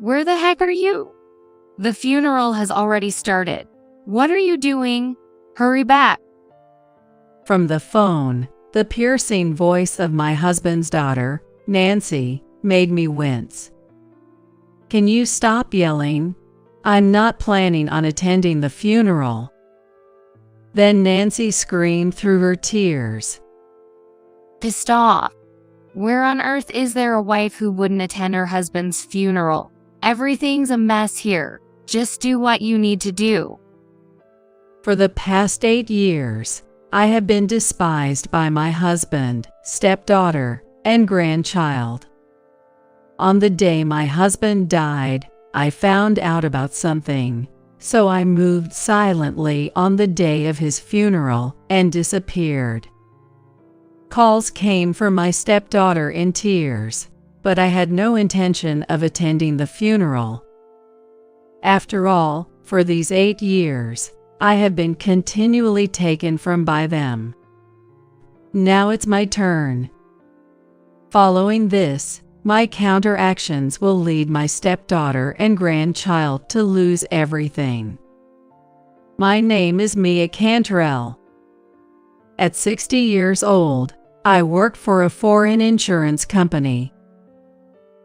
Where the heck are you? The funeral has already started. What are you doing? Hurry back. From the phone, the piercing voice of my husband's daughter, Nancy, made me wince. Can you stop yelling? I'm not planning on attending the funeral. Then Nancy screamed through her tears. Pissed off. Where on earth is there a wife who wouldn't attend her husband's funeral? Everything's a mess here. Just do what you need to do. For the past 8 years, I have been despised by my husband, stepdaughter, and grandchild. On the day my husband died, I found out about something, so I moved silently on the day of his funeral and disappeared. Calls came from my stepdaughter in tears, but I had no intention of attending the funeral. After all, for these 8 years, I have been continually taken from by them. Now it's my turn. Following this, my counteractions will lead my stepdaughter and grandchild to lose everything. My name is Mia Cantrell. At 60 years old, I work for a foreign insurance company.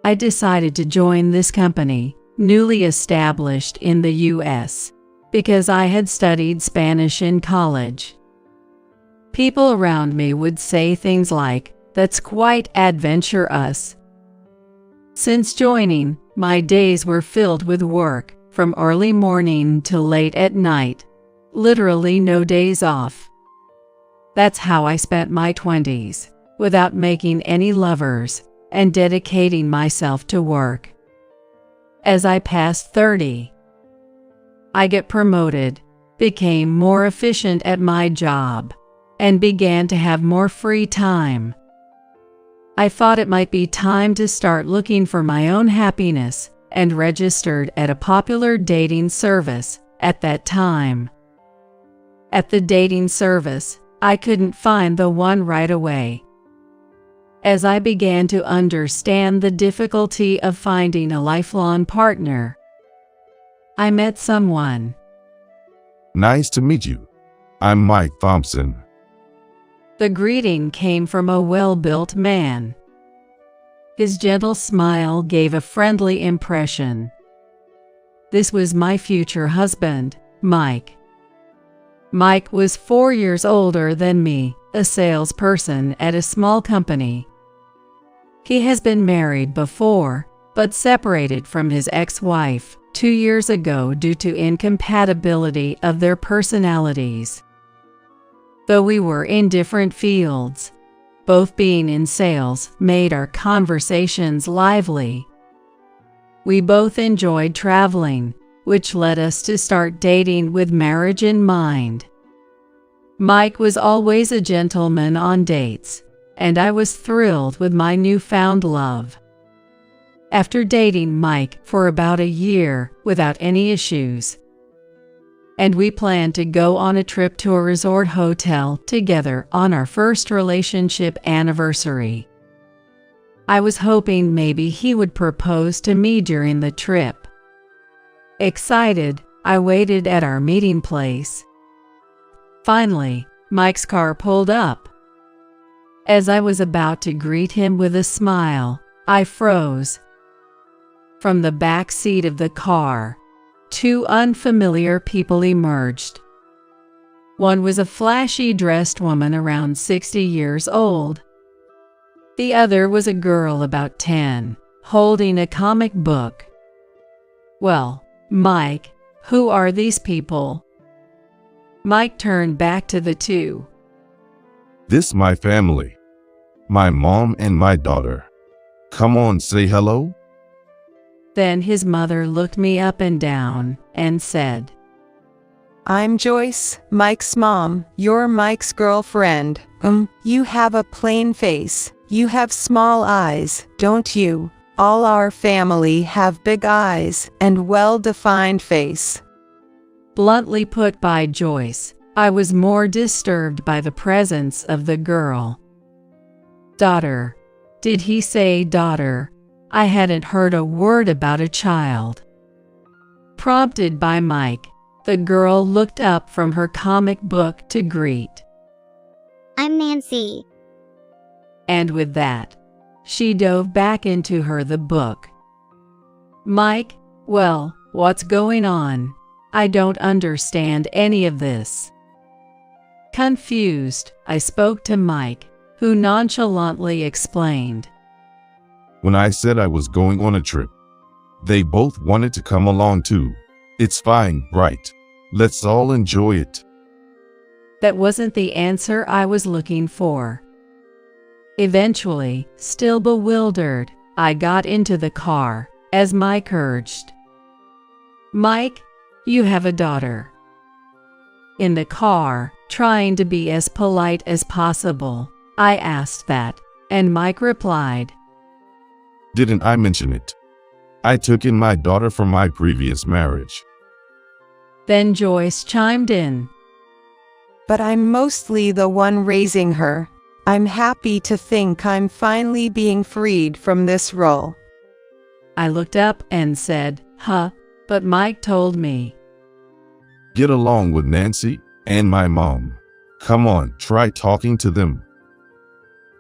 I decided to join this company, newly established in the U.S., because I had studied Spanish in college. People around me would say things like, "That's quite adventurous." Since joining, my days were filled with work, from early morning till late at night. Literally no days off. That's how I spent my 20s, without making any lovers, and dedicating myself to work. As I passed 30, I get promoted, became more efficient at my job, and began to have more free time. I thought it might be time to start looking for my own happiness, and registered at a popular dating service at that time. At the dating service, I couldn't find the one right away. As I began to understand the difficulty of finding a lifelong partner, I met someone. Nice to meet you. I'm Mike Thompson. The greeting came from a well-built man. His gentle smile gave a friendly impression. This was my future husband, Mike. Mike was 4 years older than me, a salesperson at a small company. He has been married before, but separated from his ex-wife 2 years ago due to incompatibility of their personalities. Though we were in different fields, both being in sales made our conversations lively. We both enjoyed traveling, which led us to start dating with marriage in mind. Mike was always a gentleman on dates, and I was thrilled with my newfound love. After dating Mike for about a year without any issues, and we planned to go on a trip to a resort hotel together on our first relationship anniversary. I was hoping maybe he would propose to me during the trip. Excited, I waited at our meeting place. Finally, Mike's car pulled up. As I was about to greet him with a smile, I froze. From the back seat of the car, 2 unfamiliar people emerged. One was a flashy dressed woman around 60 years old. The other was a girl about 10, holding a comic book. Well, Mike, who are these people? Mike turned back to the 2. This my family. My mom and my daughter. Come on, say hello. Then his mother looked me up and down and said, I'm Joyce, Mike's mom. You're Mike's girlfriend. You have a plain face. You have small eyes, don't you? All our family have big eyes and well-defined face. Bluntly put by Joyce, I was more disturbed by the presence of the girl. Daughter. Did he say daughter? I hadn't heard a word about a child. Prompted by Mike, the girl looked up from her comic book to greet. I'm Nancy. And with that, she dove back into the book. Mike, well, what's going on? I don't understand any of this. Confused, I spoke to Mike, who nonchalantly explained. When I said I was going on a trip, they both wanted to come along too. It's fine, right? Let's all enjoy it. That wasn't the answer I was looking for. Eventually, still bewildered, I got into the car, as Mike urged. Mike, you have a daughter. In the car, trying to be as polite as possible, I asked that, and Mike replied, Didn't I mention it? I took in my daughter from my previous marriage. Then Joyce chimed in. But I'm mostly the one raising her. I'm happy to think I'm finally being freed from this role. I looked up and said, but Mike told me. Get along with Nancy and my mom. Come on, try talking to them.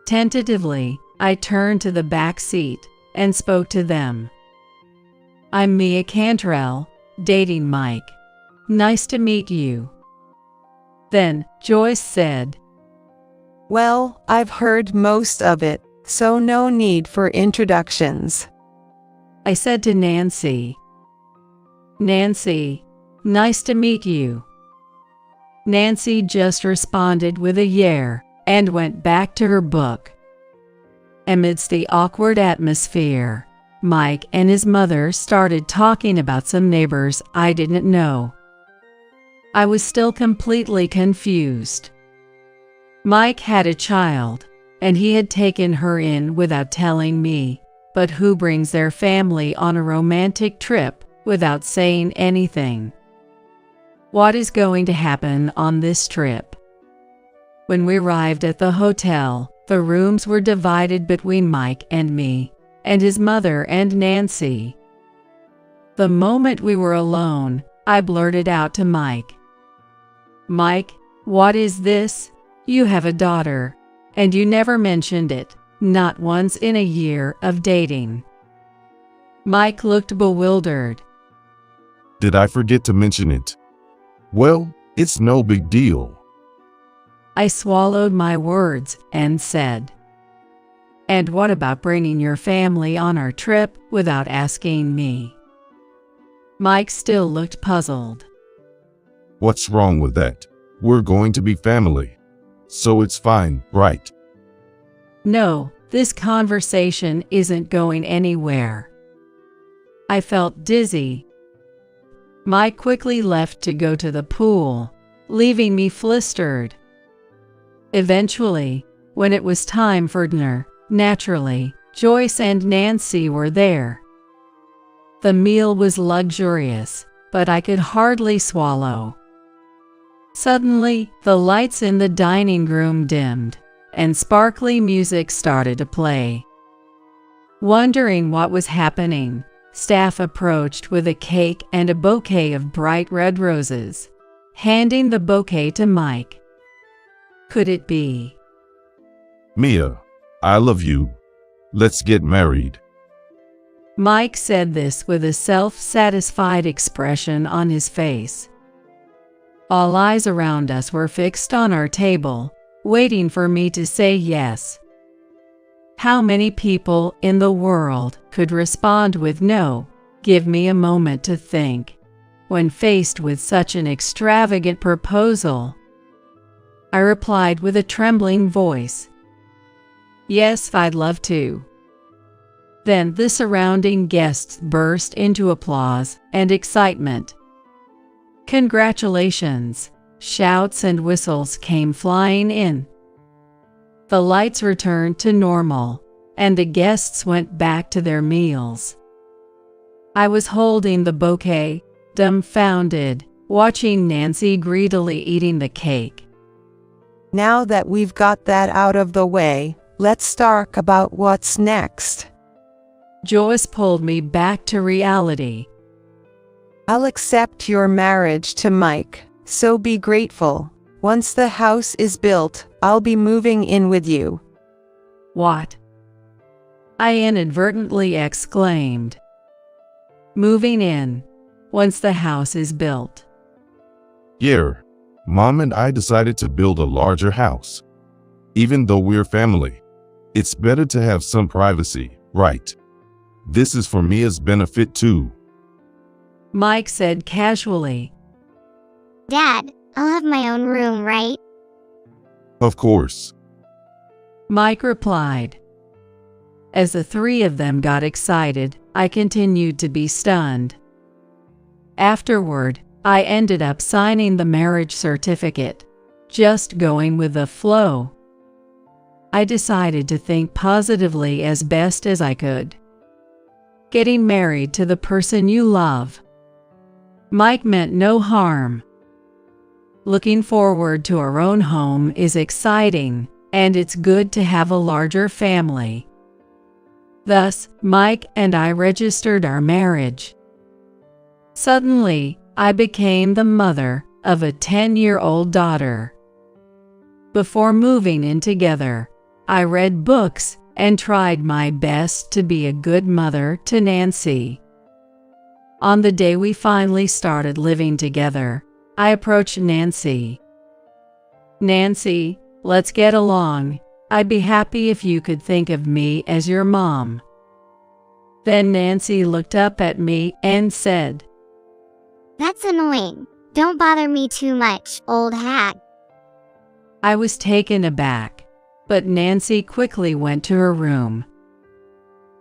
Tentatively, I turned to the back seat and spoke to them. I'm Mia Cantrell, dating Mike. Nice to meet you. Then Joyce said, Well, I've heard most of it, so no need for introductions. I said to Nancy, Nancy, nice to meet you. Nancy just responded with a yeah and went back to her book. Amidst the awkward atmosphere, Mike and his mother started talking about some neighbors I didn't know. I was still completely confused. Mike had a child, and he had taken her in without telling me, but who brings their family on a romantic trip without saying anything? What is going to happen on this trip? When we arrived at the hotel, the rooms were divided between Mike and me, and his mother and Nancy. The moment we were alone, I blurted out to Mike, Mike, what is this? You have a daughter, and you never mentioned it, not once in a year of dating. Mike looked bewildered. Did I forget to mention it? Well, it's no big deal. I swallowed my words and said, And what about bringing your family on our trip without asking me? Mike still looked puzzled. What's wrong with that? We're going to be family. So it's fine, right? No, this conversation isn't going anywhere. I felt dizzy. Mike quickly left to go to the pool, leaving me flustered. Eventually, when it was time for dinner, naturally, Joyce and Nancy were there. The meal was luxurious, but I could hardly swallow. Suddenly, the lights in the dining room dimmed, and sparkly music started to play. Wondering what was happening, staff approached with a cake and a bouquet of bright red roses, handing the bouquet to Mike. Could it be? Mia, I love you. Let's get married. Mike said this with a self-satisfied expression on his face. All eyes around us were fixed on our table, waiting for me to say yes. How many people in the world could respond with no, give me a moment to think, when faced with such an extravagant proposal? I replied with a trembling voice, Yes, I'd love to. Then the surrounding guests burst into applause and excitement. Congratulations! Shouts and whistles came flying in. The lights returned to normal, and the guests went back to their meals. I was holding the bouquet, dumbfounded, watching Nancy greedily eating the cake. Now that we've got that out of the way, let's talk about what's next. Joyce pulled me back to reality. I'll accept your marriage to Mike, so be grateful. Once the house is built, I'll be moving in with you. What? I inadvertently exclaimed. Moving in, once the house is built. Yeah, Mom and I decided to build a larger house. Even though we're family, it's better to have some privacy, right? This is for Mia's benefit too. Mike said casually. Dad, I'll have my own room, right? Of course. Mike replied. As the three of them got excited, I continued to be stunned. Afterward, I ended up signing the marriage certificate, just going with the flow. I decided to think positively as best as I could. Getting married to the person you love. Mike meant no harm. Looking forward to our own home is exciting, and it's good to have a larger family. Thus, Mike and I registered our marriage. Suddenly, I became the mother of a 10-year-old daughter. Before moving in together, I read books and tried my best to be a good mother to Nancy. On the day we finally started living together, I approached Nancy. Nancy, let's get along. I'd be happy if you could think of me as your mom. Then Nancy looked up at me and said, That's annoying. Don't bother me too much, old hag. I was taken aback, but Nancy quickly went to her room.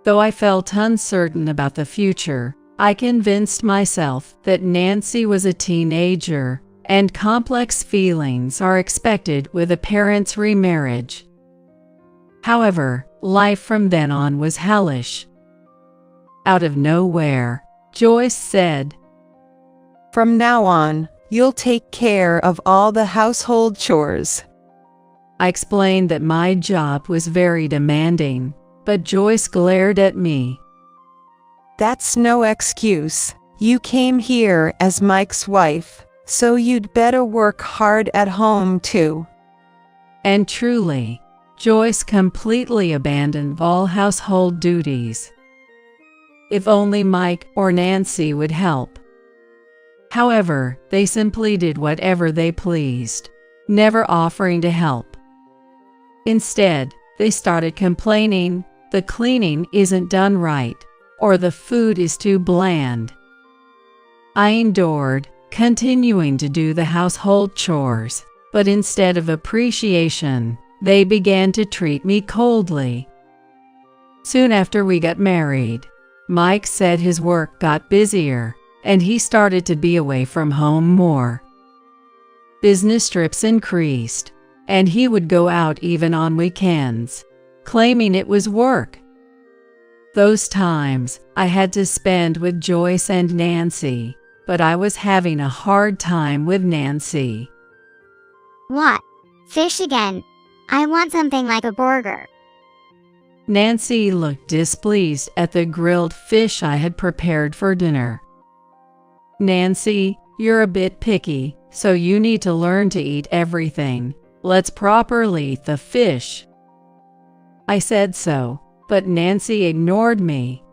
Though I felt uncertain about the future, I convinced myself that Nancy was a teenager and complex feelings are expected with a parent's remarriage. However, life from then on was hellish. Out of nowhere, Joyce said, From now on, you'll take care of all the household chores. I explained that my job was very demanding, but Joyce glared at me. That's no excuse. You came here as Mike's wife, so you'd better work hard at home too. And truly, Joyce completely abandoned all household duties. If only Mike or Nancy would help. However, they simply did whatever they pleased, never offering to help. Instead, they started complaining the cleaning isn't done right, or the food is too bland. I endured, continuing to do the household chores, but instead of appreciation, they began to treat me coldly. Soon after we got married, Mike said his work got busier, and he started to be away from home more. Business trips increased, and he would go out even on weekends, claiming it was work. Those times, I had to spend with Joyce and Nancy, but I was having a hard time with Nancy. What? Fish again? I want something like a burger. Nancy looked displeased at the grilled fish I had prepared for dinner. Nancy, you're a bit picky, so you need to learn to eat everything. Let's properly eat the fish. I said so, but Nancy ignored me.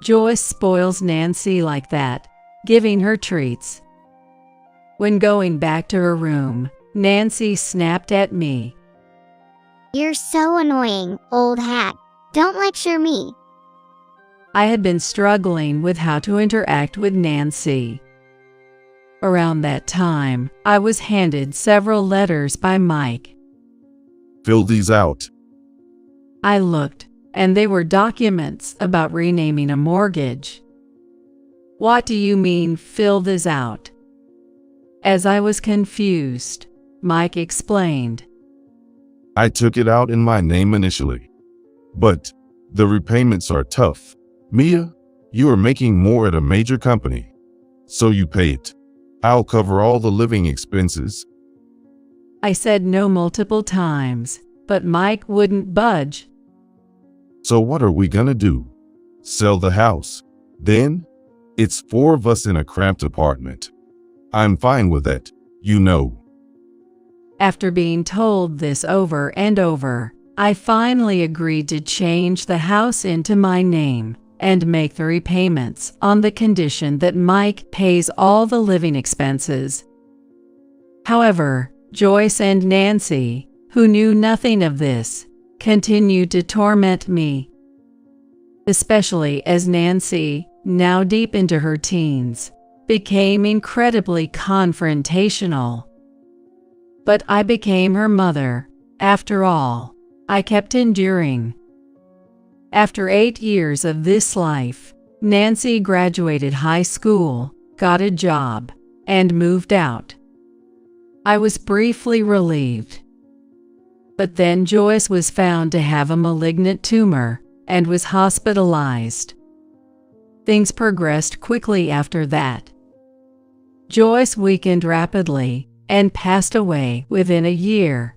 Joyce spoils Nancy like that, giving her treats. When going back to her room, Nancy snapped at me. You're so annoying, old hag. Don't lecture me. I had been struggling with how to interact with Nancy. Around that time, I was handed several letters by Mike. Fill these out. I looked, and they were documents about renaming a mortgage. What do you mean, fill this out? As I was confused, Mike explained. I took it out in my name initially. But the repayments are tough. Mia, you are making more at a major company, so you pay it. I'll cover all the living expenses. I said no multiple times, but Mike wouldn't budge. So what are we gonna do? sell the house. Then, it's 4 of us in a cramped apartment. I'm fine with that, you know. After being told this over and over, I finally agreed to change the house into my name and make the repayments on the condition that Mike pays all the living expenses. However, Joyce and Nancy, who knew nothing of this, continued to torment me, especially as Nancy, now deep into her teens, became incredibly confrontational. But I became her mother. After all, I kept enduring. After 8 years of this life, Nancy graduated high school, got a job, and moved out. I was briefly relieved. But then Joyce was found to have a malignant tumor and was hospitalized. Things progressed quickly after that. Joyce weakened rapidly and passed away within a year.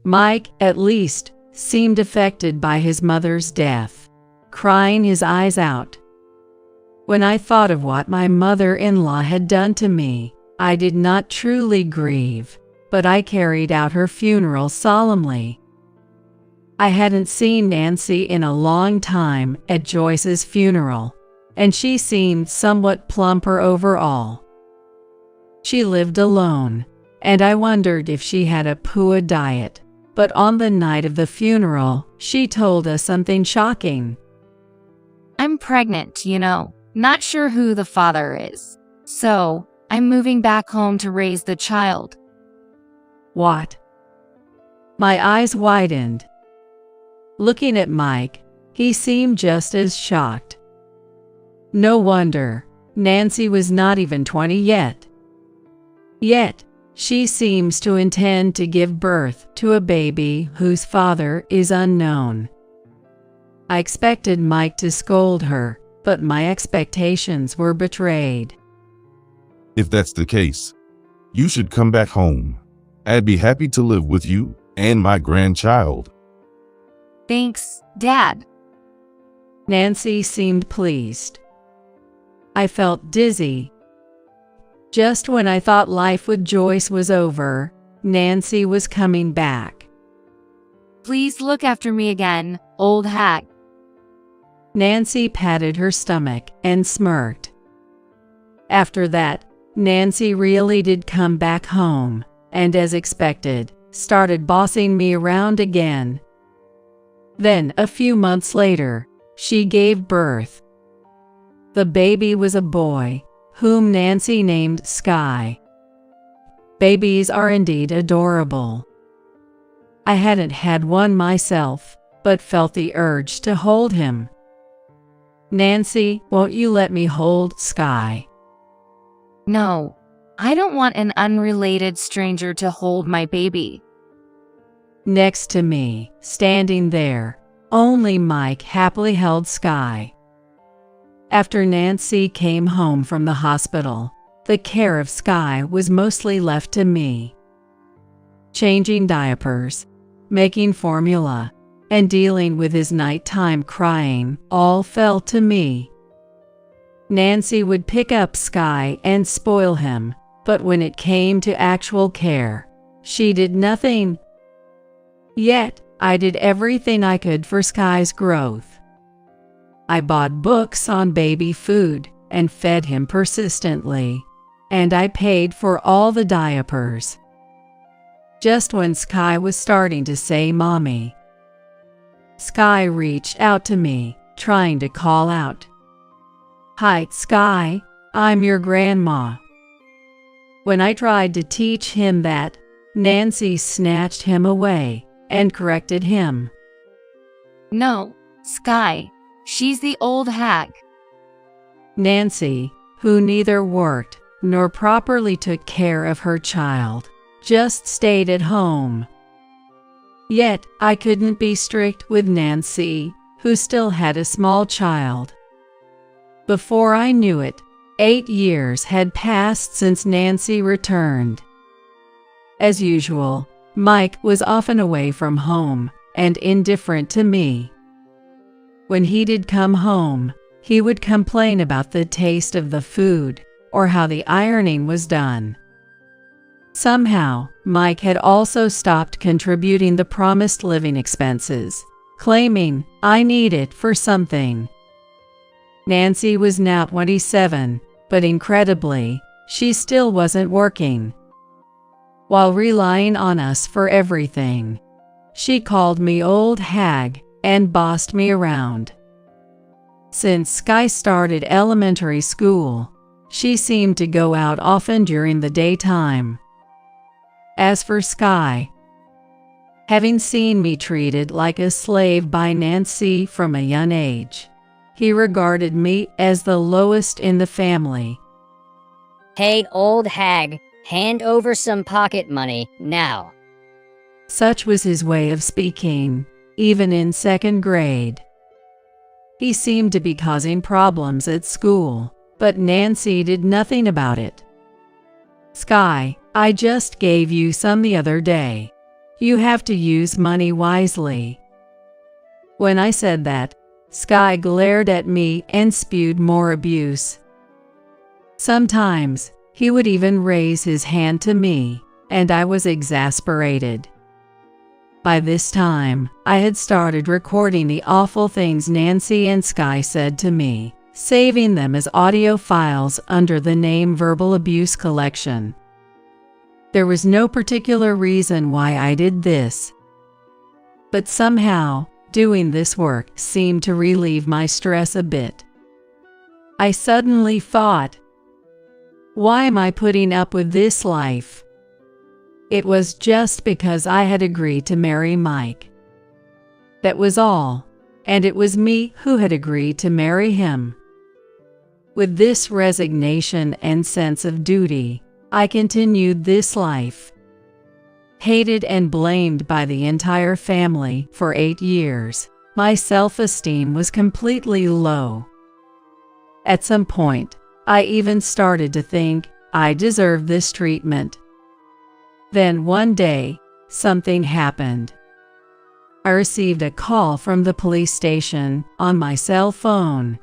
Mike, at least, seemed affected by his mother's death, crying his eyes out. When I thought of what my mother-in-law had done to me, I did not truly grieve, but I carried out her funeral solemnly. I hadn't seen Nancy in a long time at Joyce's funeral, and she seemed somewhat plumper overall. She lived alone, and I wondered if she had a poor diet, but on the night of the funeral, she told us something shocking. I'm pregnant, you know. Not sure who the father is. So, I'm moving back home to raise the child. What? My eyes widened. Looking at Mike, he seemed just as shocked. No wonder, Nancy was not even 20 yet. Yet, she seems to intend to give birth to a baby whose father is unknown. I expected Mike to scold her, but my expectations were betrayed. If that's the case, you should come back home. I'd be happy to live with you and my grandchild. Thanks, Dad. Nancy seemed pleased. I felt dizzy. Just when I thought life with Joyce was over, Nancy was coming back. Please look after me again, old hag. Nancy patted her stomach and smirked. After that, Nancy really did come back home, and as expected, started bossing me around again. Then, a few months later, she gave birth. The baby was a boy, whom Nancy named Sky. Babies are indeed adorable. I hadn't had one myself, but felt the urge to hold him. Nancy, won't you let me hold Sky? No, I don't want an unrelated stranger to hold my baby. Next to me, standing there, only Mike happily held Sky. After Nancy came home from the hospital, the care of Sky was mostly left to me. Changing diapers, making formula, and dealing with his nighttime crying all fell to me. Nancy would pick up Sky and spoil him, but when it came to actual care, she did nothing. Yet, I did everything I could for Sky's growth. I bought books on baby food and fed him persistently, and I paid for all the diapers. Just when Sky was starting to say mommy, Sky reached out to me, trying to call out, "Hi, Sky, I'm your grandma." When I tried to teach him that, Nancy snatched him away and corrected him. No, Sky, she's the old hag. Nancy, who neither worked nor properly took care of her child, just stayed at home. Yet, I couldn't be strict with Nancy, who still had a small child. Before I knew it, 8 years had passed since Nancy returned. As usual, Mike was often away from home and indifferent to me. When he did come home, he would complain about the taste of the food or how the ironing was done. Somehow, Mike had also stopped contributing the promised living expenses, claiming, "I need it for something." Nancy was now 27, but incredibly, she still wasn't working. While relying on us for everything, she called me old hag and bossed me around. Since Sky started elementary school, she seemed to go out often during the daytime. As for Sky, having seen me treated like a slave by Nancy from a young age, he regarded me as the lowest in the family. "Hey, old hag, hand over some pocket money, now." Such was his way of speaking, even in second grade. He seemed to be causing problems at school, but Nancy did nothing about it. "Sky, I just gave you some the other day. You have to use money wisely." When I said that, Sky glared at me and spewed more abuse. Sometimes, he would even raise his hand to me, and I was exasperated. By this time, I had started recording the awful things Nancy and Sky said to me, saving them as audio files under the name Verbal Abuse Collection. There was no particular reason why I did this, but somehow, doing this work seemed to relieve my stress a bit. I suddenly thought, why am I putting up with this life? It was just because I had agreed to marry Mike. That was all, and it was me who had agreed to marry him. With this resignation and sense of duty, I continued this life. Hated and blamed by the entire family for 8 years, my self-esteem was completely low. At some point, I even started to think I deserved this treatment. Then one day, something happened. I received a call from the police station on my cell phone.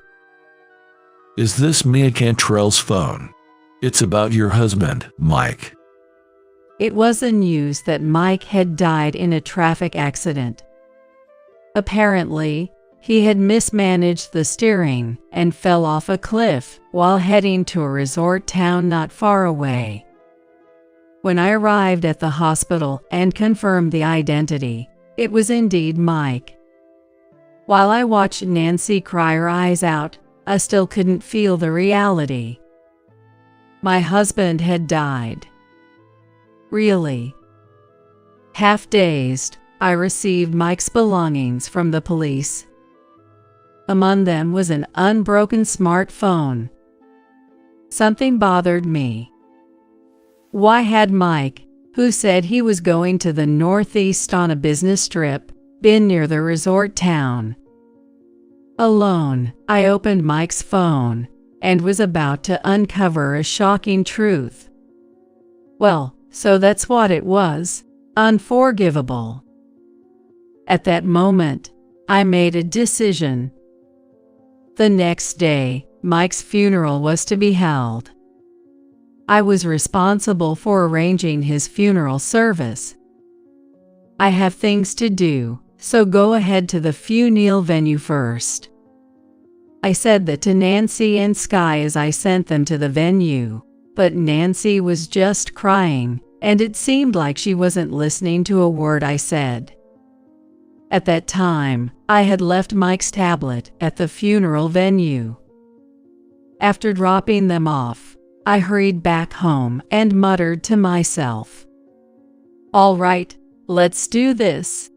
"Is this Mia Cantrell's phone? It's about your husband, Mike." It was the news that Mike had died in a traffic accident. Apparently, he had mismanaged the steering and fell off a cliff while heading to a resort town not far away. When I arrived at the hospital and confirmed the identity, it was indeed Mike. While I watched Nancy cry her eyes out, I still couldn't feel the reality. My husband had died. Really? Half dazed, I received Mike's belongings from the police. Among them was an unbroken smartphone. Something bothered me. Why had Mike, who said he was going to the Northeast on a business trip, been near the resort town? Alone, I opened Mike's phone and was about to uncover a shocking truth. Well, so that's what it was. Unforgivable. At that moment, I made a decision. The next day, Mike's funeral was to be held. I was responsible for arranging his funeral service. I have things to do, so go ahead to the funeral venue first. I said that to Nancy and Sky as I sent them to the venue, but Nancy was just crying, and it seemed like she wasn't listening to a word I said. At that time, I had left Mike's tablet at the funeral venue. After dropping them off, I hurried back home and muttered to myself, "All right, let's do this."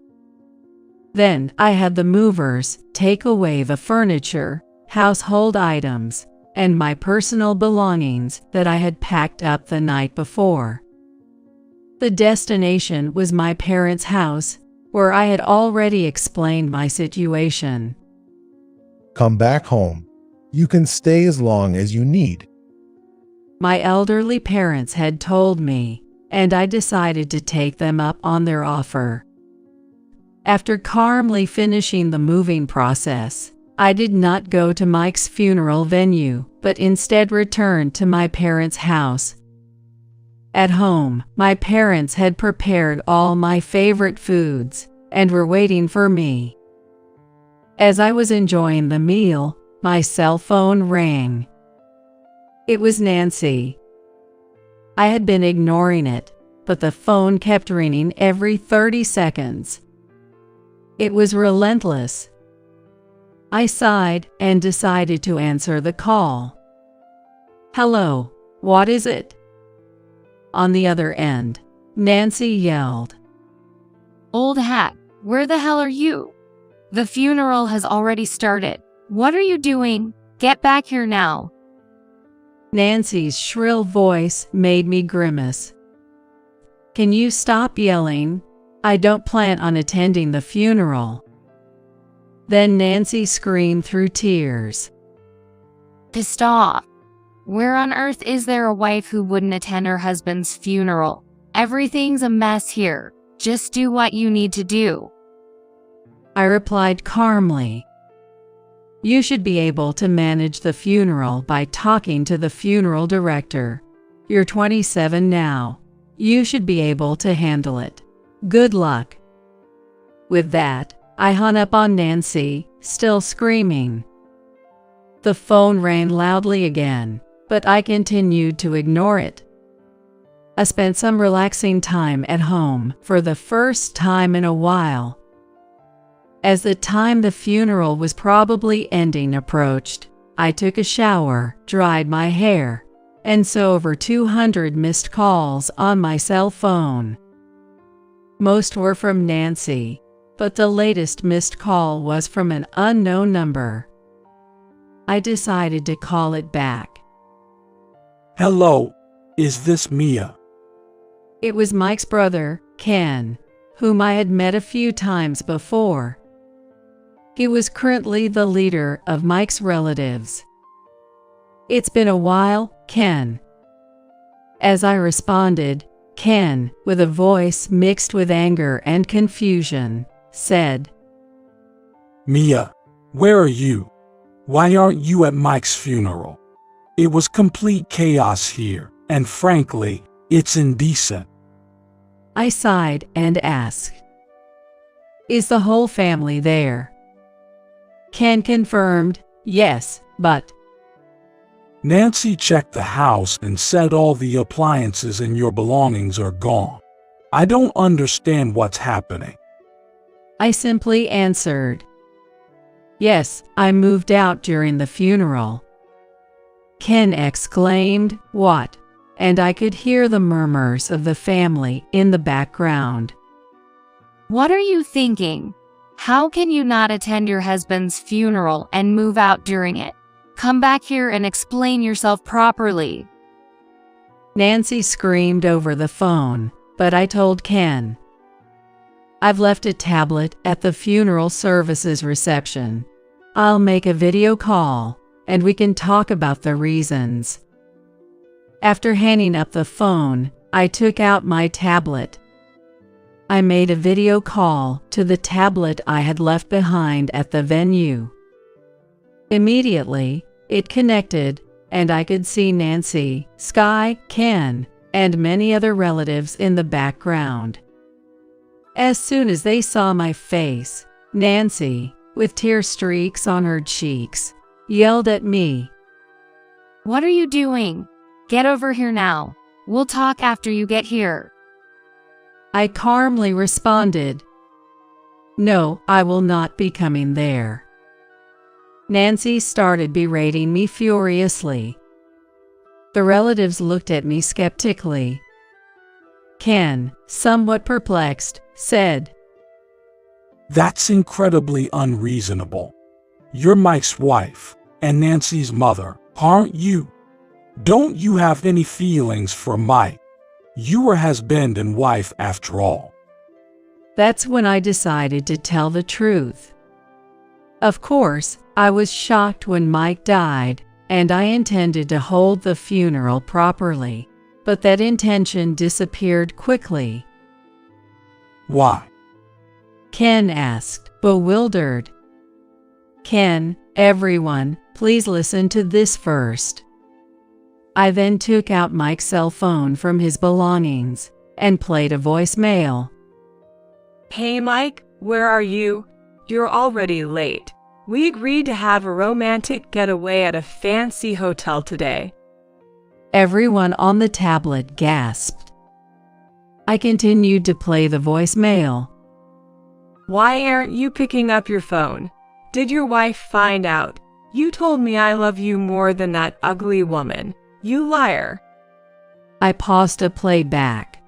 Then I had the movers take away the furniture, household items, and my personal belongings that I had packed up the night before. The destination was my parents' house, where I had already explained my situation. "Come back home. You can stay as long as you need." My elderly parents had told me, and I decided to take them up on their offer. After calmly finishing the moving process, I did not go to Mike's funeral venue, but instead returned to my parents' house. At home, my parents had prepared all my favorite foods and were waiting for me. As I was enjoying the meal, my cell phone rang. It was Nancy. I had been ignoring it, but the phone kept ringing every 30 seconds. It was relentless. I sighed and decided to answer the call. "Hello, what is it?" On the other end, Nancy yelled. Old hat, where the hell are you? The funeral has already started. What are you doing? Get back here now. Nancy's shrill voice made me grimace. "Can you stop yelling? I don't plan on attending the funeral." Then Nancy screamed through tears. Pissed off. Where on earth is there a wife who wouldn't attend her husband's funeral? Everything's a mess here. Just do what you need to do. I replied calmly. "You should be able to manage the funeral by talking to the funeral director. You're 27 now. You should be able to handle it. Good luck." With that, I hung up on Nancy, still screaming. The phone rang loudly again, but I continued to ignore it. I spent some relaxing time at home for the first time in a while. As the time the funeral was probably ending approached, I took a shower, dried my hair, and saw over 200 missed calls on my cell phone. Most were from Nancy, but the latest missed call was from an unknown number. I decided to call it back. "Hello, is this Mia?" It was Mike's brother, Ken, whom I had met a few times before. He was currently the leader of Mike's relatives. "It's been a while, Ken." As I responded, Ken, with a voice mixed with anger and confusion, said, "Mia, where are you? Why aren't you at Mike's funeral? It was complete chaos here, and frankly, it's indecent." I sighed and asked, "Is the whole family there?" Ken confirmed, "Yes, but..." "Nancy checked the house and said all the appliances and your belongings are gone. I don't understand what's happening." I simply answered, "Yes, I moved out during the funeral." Ken exclaimed, "What?" And I could hear the murmurs of the family in the background. What are you thinking? How can you not attend your husband's funeral and move out during it? Come back here and explain yourself properly. Nancy screamed over the phone, but I told Ken, "I've left a tablet at the funeral services reception. I'll make a video call, and we can talk about the reasons." After hanging up the phone, I took out my tablet. I made a video call to the tablet I had left behind at the venue. Immediately, it connected, and I could see Nancy, Sky, Ken, and many other relatives in the background. As soon as they saw my face, Nancy, with tear streaks on her cheeks, yelled at me, What are you doing? Get over here now. We'll talk after you get here. I calmly responded, "No, I will not be coming there." Nancy started berating me furiously. The relatives looked at me skeptically. Ken, somewhat perplexed, said, "That's incredibly unreasonable. You're Mike's wife and Nancy's mother, aren't you? Don't you have any feelings for Mike? You were husband and wife after all." That's when I decided to tell the truth. Of course, I was shocked when Mike died, and I intended to hold the funeral properly, but that intention disappeared quickly. "Why?" Ken asked, bewildered. Ken, Everyone, please listen to this first. I then took out Mike's cell phone from his belongings and played a voicemail. Hey Mike, where are you? You're already late. We agreed to have a romantic getaway at a fancy hotel today. Everyone on the tablet gasped. I continued to play the voicemail. Why aren't you picking up your phone? Did your wife find out? You told me I love you more than that ugly woman. You liar. I paused to play back.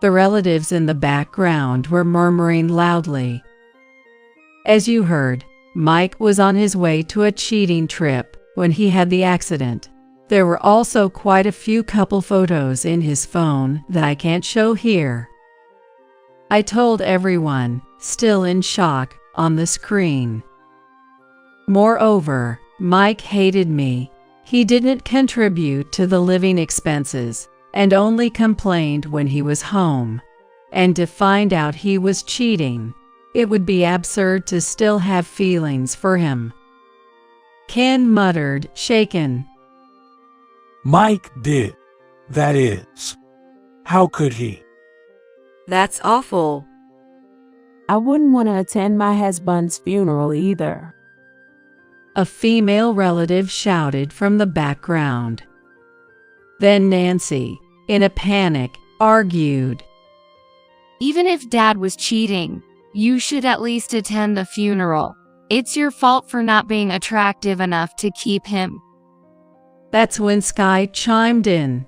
The relatives in the background were murmuring loudly. As you heard, Mike was on his way to a cheating trip when he had the accident. There were also quite a few couple photos in his phone that I can't show here. I told everyone, still in shock, on the screen. Moreover, Mike hated me. He didn't contribute to the living expenses and only complained when he was home. And to find out he was cheating, it would be absurd to still have feelings for him. Ken muttered, shaken. Mike did. That is. How could he? That's awful. I wouldn't want to attend my husband's funeral either. A female relative shouted from the background. Then Nancy, in a panic, argued. Even if Dad was cheating, you should at least attend the funeral. It's your fault for not being attractive enough to keep him. That's when Sky chimed in.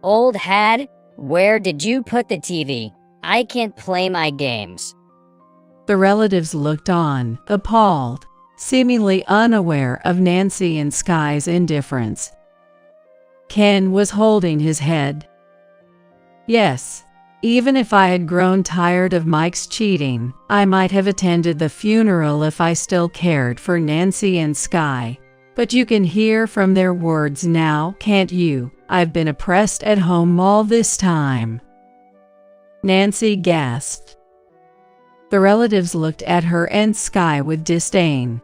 Old hag, where did you put the TV? I can't play my games. The relatives looked on, appalled, seemingly unaware of Nancy and Sky's indifference. Ken was holding his head. Yes, even if I had grown tired of Mike's cheating, I might have attended the funeral if I still cared for Nancy and Sky. But you can hear from their words now, can't you? I've been oppressed at home all this time. Nancy gasped. The relatives looked at her and Sky with disdain.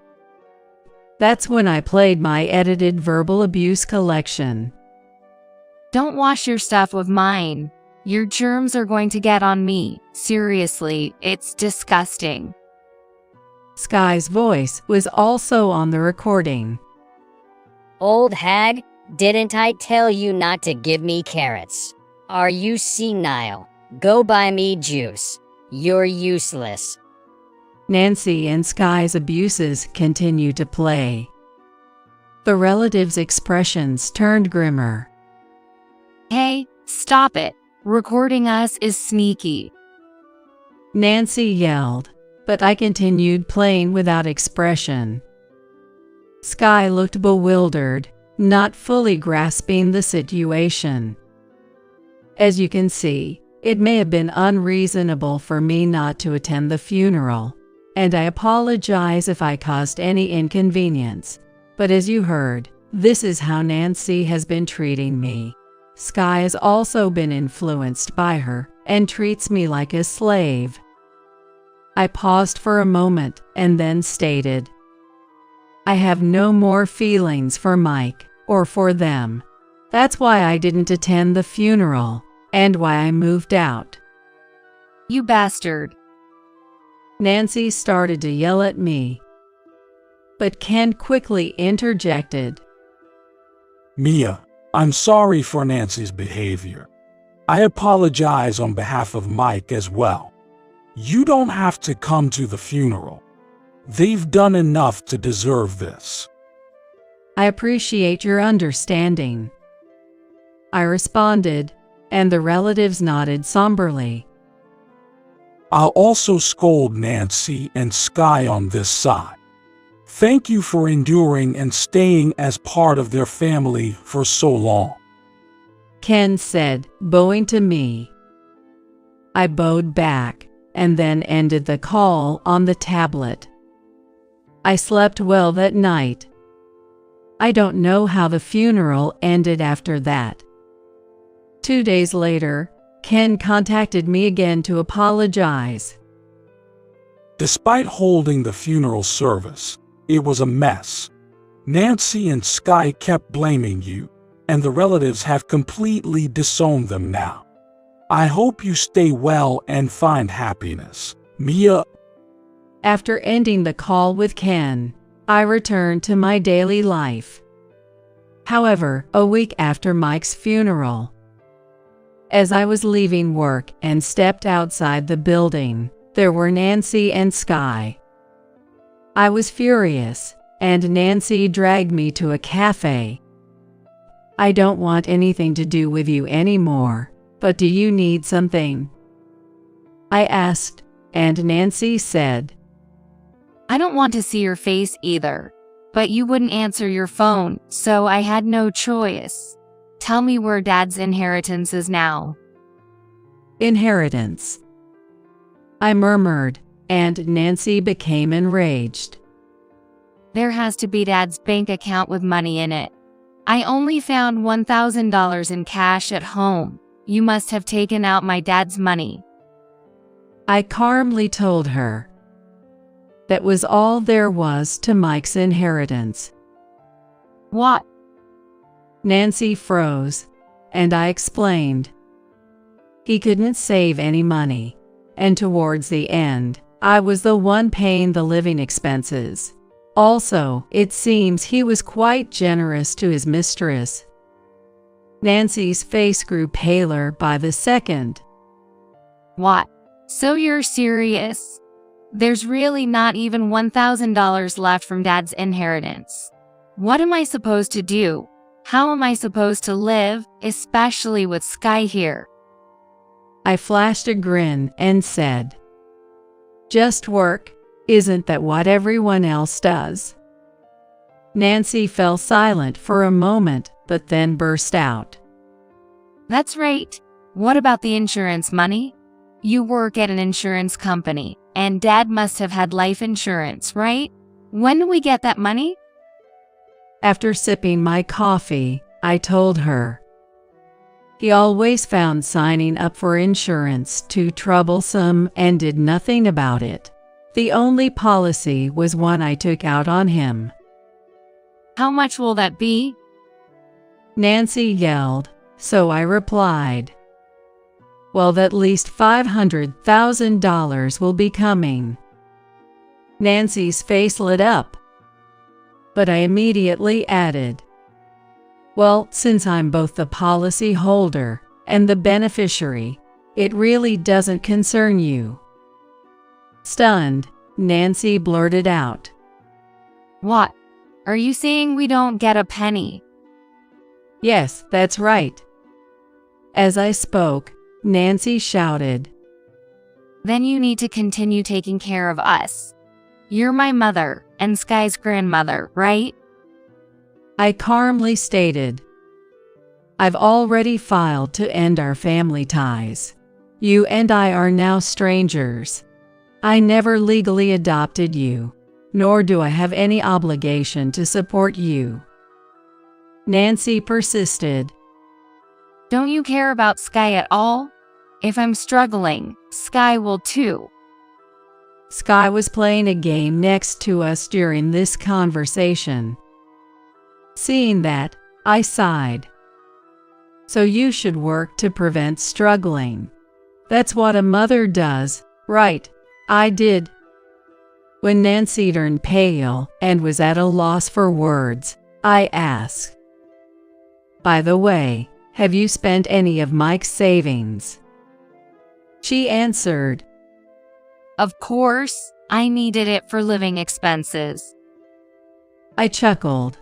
That's when I played my edited verbal abuse collection. Don't wash your stuff with mine. Your germs are going to get on me. Seriously, it's disgusting. Sky's voice was also on the recording. Old hag, didn't I tell you not to give me carrots? Are you senile? Go buy me juice. You're useless. Nancy and Sky's abuses continued to play. The relatives' expressions turned grimmer. Hey, stop it. Recording us is sneaky. Nancy yelled, but I continued playing without expression. Sky looked bewildered, not fully grasping the situation. As you can see, it may have been unreasonable for me not to attend the funeral, and I apologize if I caused any inconvenience. But as you heard, this is how Nancy has been treating me. Sky has also been influenced by her and treats me like a slave. I paused for a moment and then stated, I have no more feelings for Mike or for them. That's why I didn't attend the funeral and why I moved out. You bastard. Nancy started to yell at me, but Ken quickly interjected. Mia, I'm sorry for Nancy's behavior. I apologize on behalf of Mike as well. You don't have to come to the funeral. They've done enough to deserve this. I appreciate your understanding, I responded, and the relatives nodded somberly. I'll also scold Nancy and Sky on this side. Thank you for enduring and staying as part of their family for so long. Ken said, bowing to me. I bowed back and then ended the call on the tablet. I slept well that night. I don't know how the funeral ended after that. 2 days later, Ken contacted me again to apologize. Despite holding the funeral service, It was a mess. Nancy and Sky kept blaming you, and the relatives have completely disowned them now. I hope you stay well and find happiness. Mia. After ending the call with Ken, I returned to my daily life. However, a week after Mike's funeral, as I was leaving work and stepped outside the building, there were Nancy and Sky. I was furious, and Nancy dragged me to a cafe. I don't want anything to do with you anymore, but do you need something? I asked, and Nancy said, I don't want to see your face either, but you wouldn't answer your phone, so I had no choice. Tell me where Dad's inheritance is now. Inheritance, I murmured, and Nancy became enraged. There has to be Dad's bank account with money in it. I only found $1,000 in cash at home. You must have taken out my dad's money. I calmly told her. That was all there was to Mike's inheritance. What? Nancy froze, and I explained. He couldn't save any money, and towards the end, I was the one paying the living expenses. Also, it seems he was quite generous to his mistress. Nancy's face grew paler by the second. What? So you're serious? There's really not even $1,000 left from Dad's inheritance. What am I supposed to do? How am I supposed to live, especially with Sky here? I flashed a grin and said, just work. Isn't that what everyone else does? Nancy fell silent for a moment, but then burst out. That's right. What about the insurance money? You work at an insurance company, and Dad must have had life insurance, right? When do we get that money? After sipping my coffee, I told her. He always found signing up for insurance too troublesome and did nothing about it. The only policy was one I took out on him. How much will that be? Nancy yelled, so I replied. Well, at least $500,000 will be coming. Nancy's face lit up. But I immediately added, well, since I'm both the policy holder and the beneficiary, it really doesn't concern you. Stunned, Nancy blurted out. What? Are you saying we don't get a penny? Yes, that's right. As I spoke, Nancy shouted. Then you need to continue taking care of us. You're my mother and Sky's grandmother, right? I calmly stated. I've already filed to end our family ties. You and I are now strangers. I never legally adopted you, nor do I have any obligation to support you. Nancy persisted. Don't you care about Sky at all? If I'm struggling, Sky will too. Sky was playing a game next to us during this conversation. Seeing that, I sighed. So you should work to prevent struggling. That's what a mother does, right? I did. When Nancy turned pale and was at a loss for words, I asked, by the way, have you spent any of Mike's savings? She answered, of course, I needed it for living expenses. I chuckled.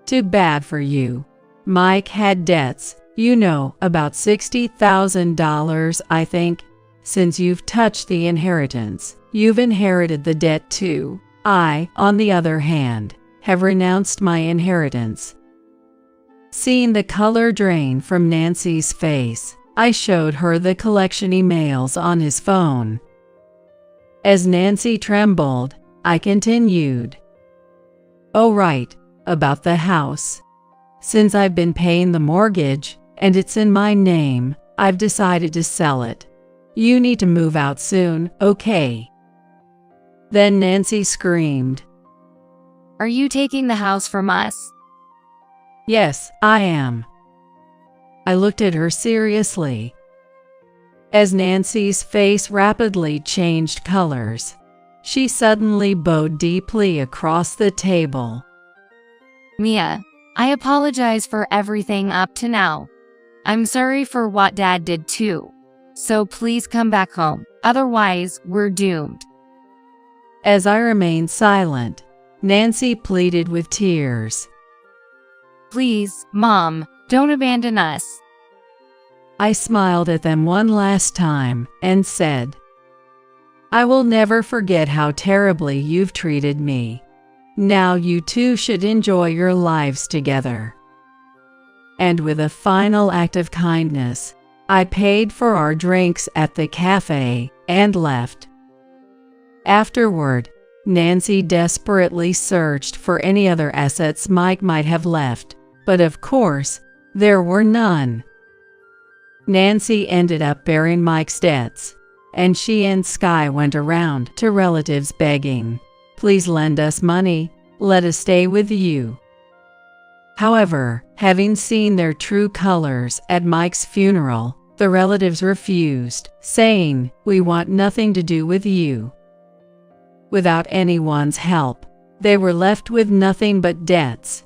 Too bad for you. Mike had debts, about $60,000, I think. Since you've touched the inheritance, you've inherited the debt too. I, on the other hand, have renounced my inheritance. Seeing the color drain from Nancy's face, I showed her the collection emails on his phone. As Nancy trembled, I continued. Oh right, about the house. Since I've been paying the mortgage, and it's in my name, I've decided to sell it. You need to move out soon, okay? Then Nancy screamed. Are you taking the house from us? Yes, I am. I looked at her seriously. As Nancy's face rapidly changed colors, she suddenly bowed deeply across the table. Mia, I apologize for everything up to now. I'm sorry for what Dad did too. So please come back home. Otherwise, we're doomed. As I remained silent, Nancy pleaded with tears. Please, Mom, don't abandon us. I smiled at them one last time and said, I will never forget how terribly you've treated me. Now you two should enjoy your lives together. And with a final act of kindness, I paid for our drinks at the cafe and left. Afterward, Nancy desperately searched for any other assets Mike might have left, but of course, there were none. Nancy ended up bearing Mike's debts, and she and Sky went around to relatives begging, please lend us money, let us stay with you. However, having seen their true colors at Mike's funeral, the relatives refused, saying, we want nothing to do with you. Without anyone's help, they were left with nothing but debts.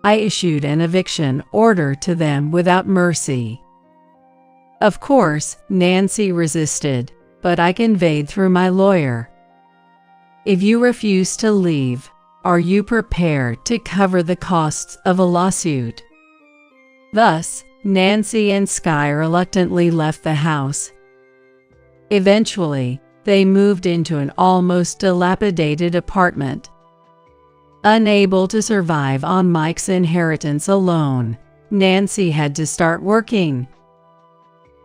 I issued an eviction order to them without mercy. Of course, Nancy resisted, but I conveyed through my lawyer. If you refuse to leave, are you prepared to cover the costs of a lawsuit? Thus, Nancy and Sky reluctantly left the house. Eventually, they moved into an almost dilapidated apartment. Unable to survive on Mike's inheritance alone, Nancy had to start working.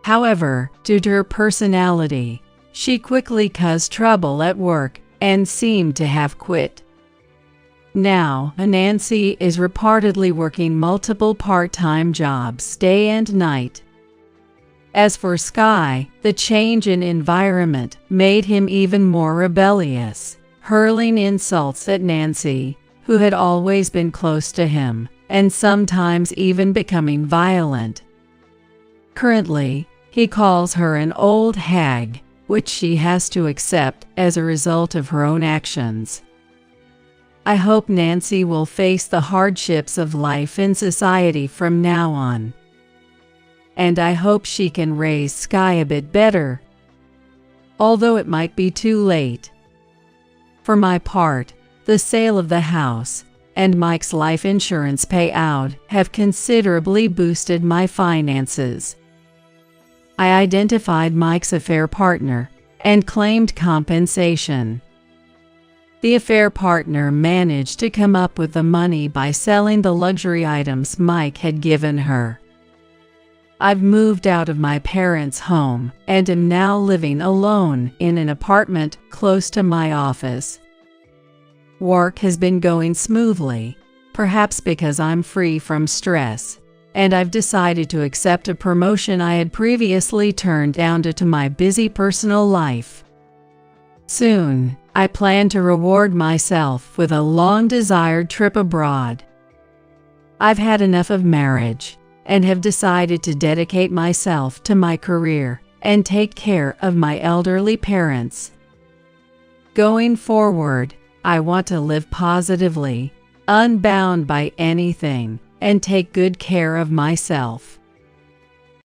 However, due to her personality, she quickly caused trouble at work and seemed to have quit. Now, Nancy is reportedly working multiple part-time jobs day and night. As for Sky, the change in environment made him even more rebellious, hurling insults at Nancy, who had always been close to him, and sometimes even becoming violent. Currently, he calls her an old hag, which she has to accept as a result of her own actions. I hope Nancy will face the hardships of life in society from now on. And I hope she can raise Sky a bit better, although it might be too late. For my part, the sale of the house and Mike's life insurance payout have considerably boosted my finances. I identified Mike's affair partner and claimed compensation. The affair partner managed to come up with the money by selling the luxury items Mike had given her. I've moved out of my parents' home and am now living alone in an apartment close to my office. Work has been going smoothly, perhaps because I'm free from stress, and I've decided to accept a promotion I had previously turned down due to my busy personal life. Soon, I plan to reward myself with a long-desired trip abroad. I've had enough of marriage and have decided to dedicate myself to my career and take care of my elderly parents. Going forward, I want to live positively, unbound by anything, and take good care of myself.